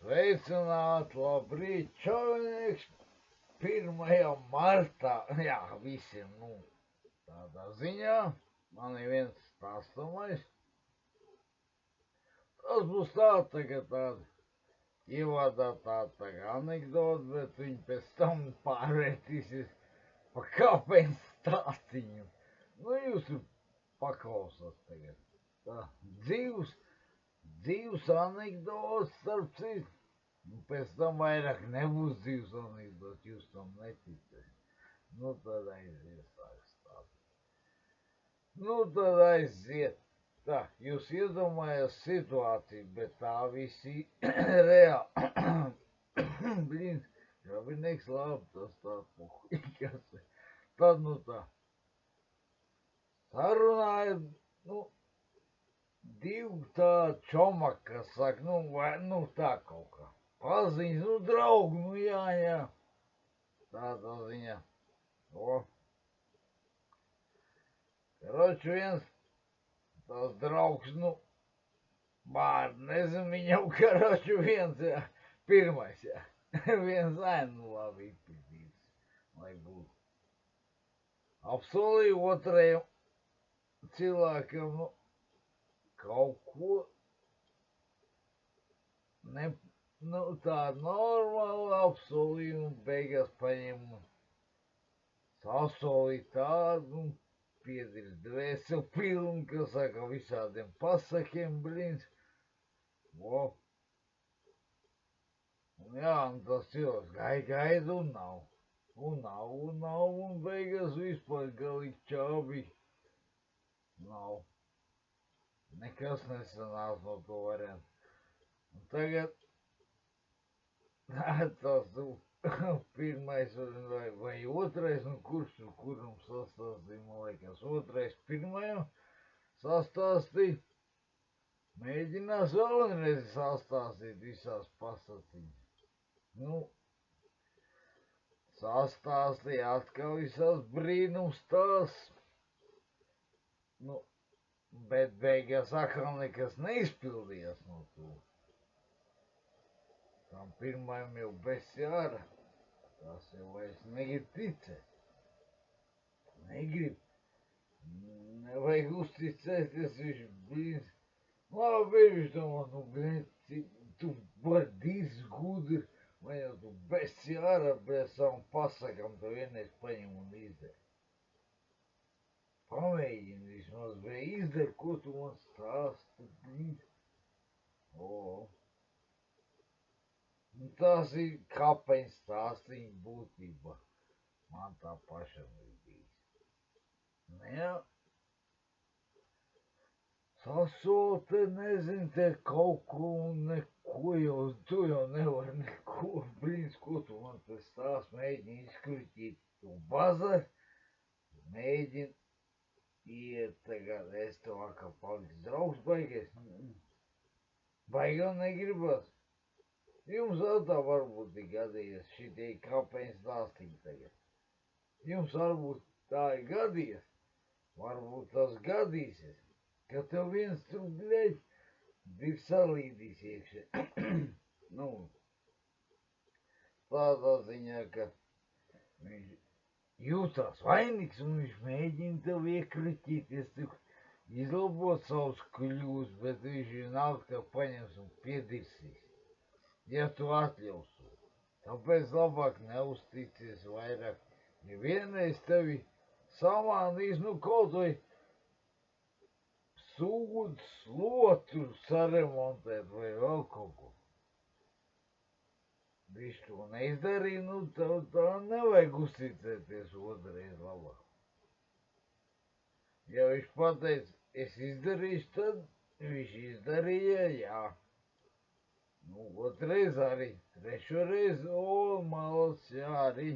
Sveicināti, labrīt, čovinieks, 1. martā, jā, visiem, tādā ziņā, man ir viens stāstamais. Tas būs tagad tāda ievadā tā anekdota, bet viņi pēc tam pārvērtīsies pa kāpēc stāstiņu. Jūs paklausāt tagad. Tā, dzīvs anekdots, starp citu. Pēc tam vairāk nebūs dzīves anekdots, jūs tam neticat. Tad aiziet stāstīt. Tad aiziet. Tā, jūs iedomājat situāciju, bet tā visi reāli. Blīn, Rabinieks labi, tas tā puhuļkas. Tad, tā. Sarunāja, divi tā čomaki, kas saka, tā kaut kā. Paziņas, draugi, jā. Tādā ziņā. Karoči viens tās draugs, vārdu nezinu, viņam karoči viens, jā, pirmais, jā. Viens ainu, labi, izpildīts, lai būtu. Apsolīju otrajam cilvēkam, kaut ko, tā normāli apsolīju, un beigās paņemu sasolīju tādu, piedirst dvēseli pilnu, kas saka visādiem pasakiem, blīns. Jā, un tas cilvēks gaida un nav. Un beigās vispār galīgi čābi. Nav. Nekas nesanās no to variantu. Un tagad tas pirmais vai otrais, kuram sastāstīja, man liekas, otrais pirmajam sastāstīja. Mēģinās vēlreiz sastāstīt visās pasacīņas. Sastāstīja atkal visās brīnums tās. Bet beigās atkal nekas neizpildījās no to. Tam pirmajam jau bez jāra. Tas jau vairs negrib ticēt. Nevajag uzticēties, viņš blīns. Labi, viņš domā, tu bardīs gudri, vai jau tu bez jāra, bez savam pasakam, tu vienreiz paņem un izdari. Pamēģini vismaz, vai izdari, ko tu man stāsti, blīns. Tas ir kāpēc stāstīņa būtībā. Man tā pašam ir bijis. Sasote, nezinu, te kaut ko un neko jau, tu jau nevari neko, blīns, ko tu man te stāsti, mēģini izkriķīt tu bazar, mēģini iet tagad, es tev atkal paliks draugs baigies. Baigā negribas. Jums tā varbūt ir gadījies šitie kāpēc stāstīgi tagad. Jums varbūt tā ir gadījies, varbūt tas gadīsies, ka tev viens tur, bļeļ, divi salīdīs iekšē. Tādā ziņā, ka viņš jūtās vainīgs un viņš mēģina tev iekriķīties, izlabot savus kļūs, bet viņš nāk tev paņems un piedirsīs. Ja tu atļausi, tāpēc labāk neusticies vairāk. Ja vienreiz tevi samānīs, kaut vai sūdu slotu saremontēt vai vēl kaut ko. Viņš to neizdarīja, tev tā nevajag uzticēties otrais labāk. Ja viņš pateica, es izdarīšu, tad viņš izdarīja, jā. Otrais arī, trešo reizi, malas, jā, arī,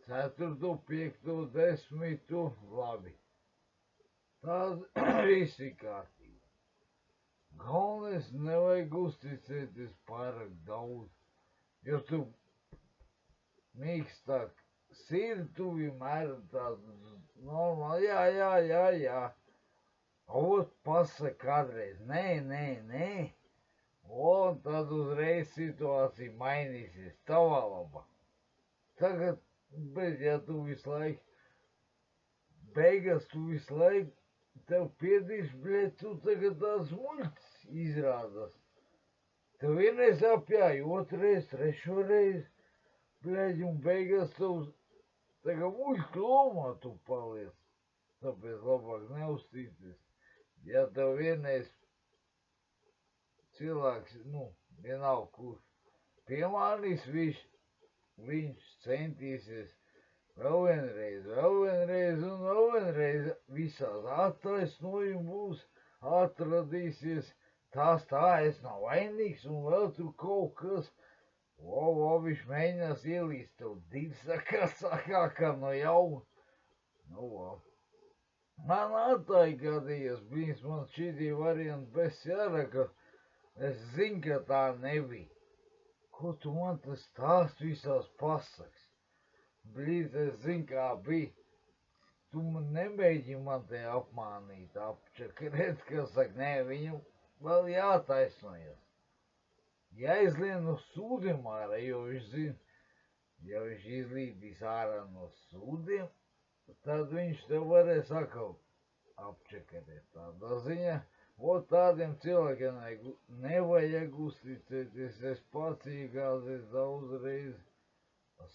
4., 5., 10., labi. Tās viss ir kārtībā. Galvenais nevajag uzticēties pārāk daudz, jo tu mīkstāk sirtu vienmēr tāds normāli, jā. Ot, pasaka kādreiz, nē. Un tad uzreiz situācija mainīsies tavā labā. Tagad, bet ja tu visu laiku, beigās tu visu laiku, tev piedīs, bļet, tu tagad tās muļķis izrādās. Tev vienreiz apjāja, otrreiz, trešo reizi, bļet, un beigās tev tagad muļķu lomā tu paliec. Tāpēc labāk neuztīties. Ja tev vienreiz cilvēks, vienalga, kurš piemānīs, viņš centīsies vēl vienreiz, un vēl vienreiz visās attaisnojumi būs, atradīsies, tas tā, es nav vainīgs, un vēl tur kaut kas, viņš mēģinās ielīst tev divsakā, sakā no jauna. Man attāja gadījies, bijis man šī varianti bez jara, ka es zinu, ka tā nebija. Ko tu man tas stāst visās pasaks? Blīd, es zinu, kā bija. Tu man nemēģini man te apmānīt, apčakarēt, ka saka, nē, viņam vēl jātaisnojas. Jāizlien no sūdiem ārā, jo viņš zina, ja viņš izlīdīs ārā no sūdiem, tad viņš tev varēs atkal apčakarēt. Tādā ziņā, tādiem cilvēkiem nevajag uzticēties, es pats iegāzies daudzreiz ar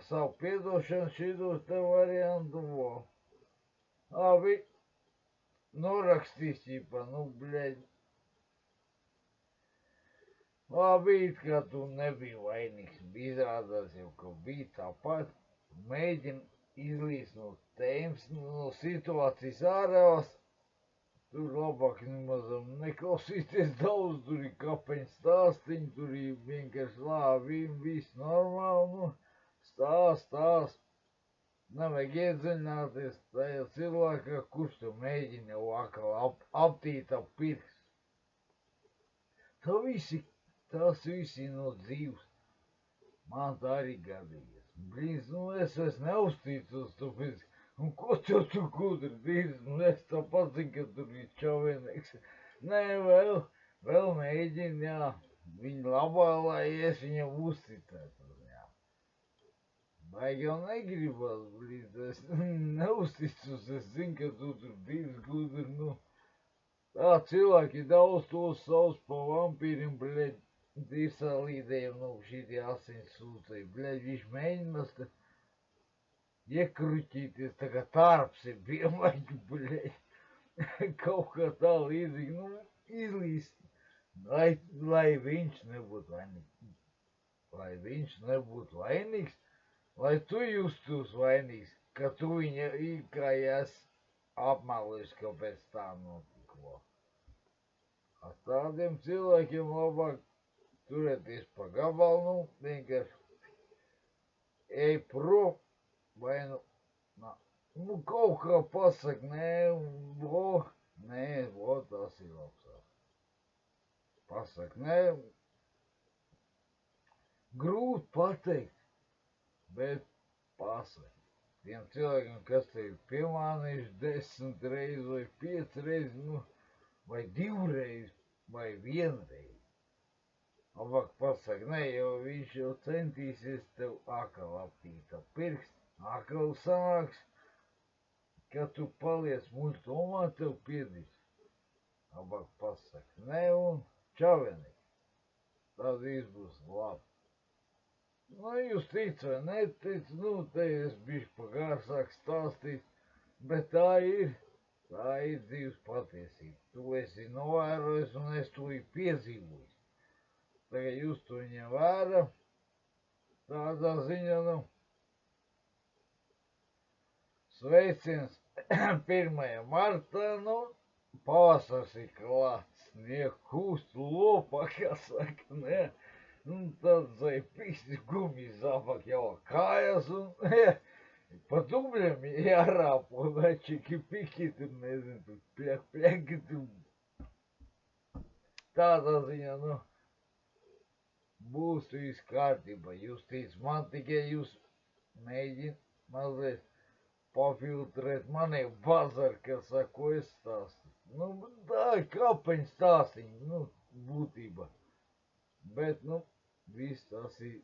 savu piedošanu šitos te variantu, norakstīs ķipa, bļeļ. It kā tu nebija vainīgs, izrādās jau, ka bija tāpat, mēģina izlīst no tēmas, no situācijas ārās, tur labāk nemazam neklausīties daudz, tur ir kapeņu stāstiņi, tur ir vienkārši lāvīm, viss normāli, stāst, nevajag iedziļināties tajā cilvēkā, kurš tu mēģina jau atkal aptīt ap pirkstu. Tas visi no dzīves. Man tā arī gadījies. Blīz, es vairs neuzticos, tāpēc, un ko tev tu gudri dirzi, es tā pazinu, ka tur ir čaunieks. Nē, vēl mēģina, jā, viņa labā, lai es viņam uzticētos, jā. Baigi jau negribas, blīz, es neuzticos, es zinu, ka tu tur dirzi gudri, tā cilvēki daudz tos savus pa vampīriem, blēd, divsalīdējiem, šitie asins sūcēji, bļaļ, viņš mēģinās te iekruķīties, tā kā tarps ir piemaļķi, bļaļ, kaut kā tā līdzīgi, izlīst, lai viņš nebūtu vainīgs, lai tu justos vainīgs, ka tu viņa kā esi apmelojis, kāpēc tā notika. Ar tādiem cilvēkiem labāk turēties pa gabalu, vienkārši ej prom, vai kaut kā pasaka, nē, tas ir labs. Pasaka, nē, grūti pateikt, bet pasaka. Tiem cilvēkiem, kas te ir piemānījuši 10 reizes vai 5 reizes, vai 2 reizes, vai 1 reizi. Labāk pasaka, nē, jo viņš jau centīsies tev atkal aptīt ap pirkstu, atkal sanāks, ka tu paliec muļķomā, tev piedīs. Labāk pasaka, nē, un čavenīgi. Tad viss būs labi. Jūs tic vai netic, te es bišķi pagārsāk stāstīt, bet tā ir dzīves patiesība. Tu esi novērojis un es to ir piedzīvojis. Tagad jūs to ņem vērā, tādā ziņā, sveiciens 1. martā, pavasars ir klāts, snieg kūst lopā, kā saka, ne, tad zaipīsi gumijas apak jau kājas, un pa dubļiem jārāpo, večiki piki, tur nezinu, tur pļaki, tur tādā ziņā, būs viss kārtībā. Jūs tic man, tikai jūs mēģināt mazliet pafiltrēt mani bazaru, kas saka, ko es stāstu. Tā tādi kapeņu stāstiņi, nu, būtībā. Bet, nu, viss tas ir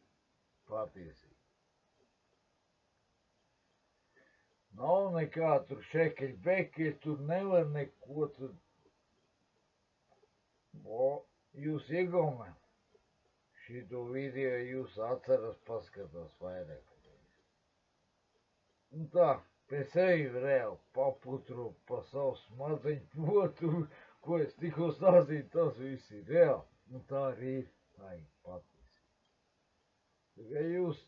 patiesība. Nav nekā tur šekeļ, bekeļ, tur nevar neko tur. Jūs iegaumē šito video, jūs atceras paskatās vairāk. Un tā, pēc sevi reāli paputru pa savu smadzeņu potu, ko es tikko stāstīju, tas viss ir reāli. Un tā arī ir, tā ir patiesība. Tikai jūs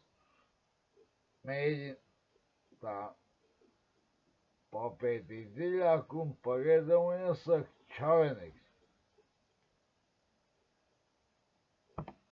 mēģiniet tā papētīt dziļāk un pagaidām jāsaka čavenīgs.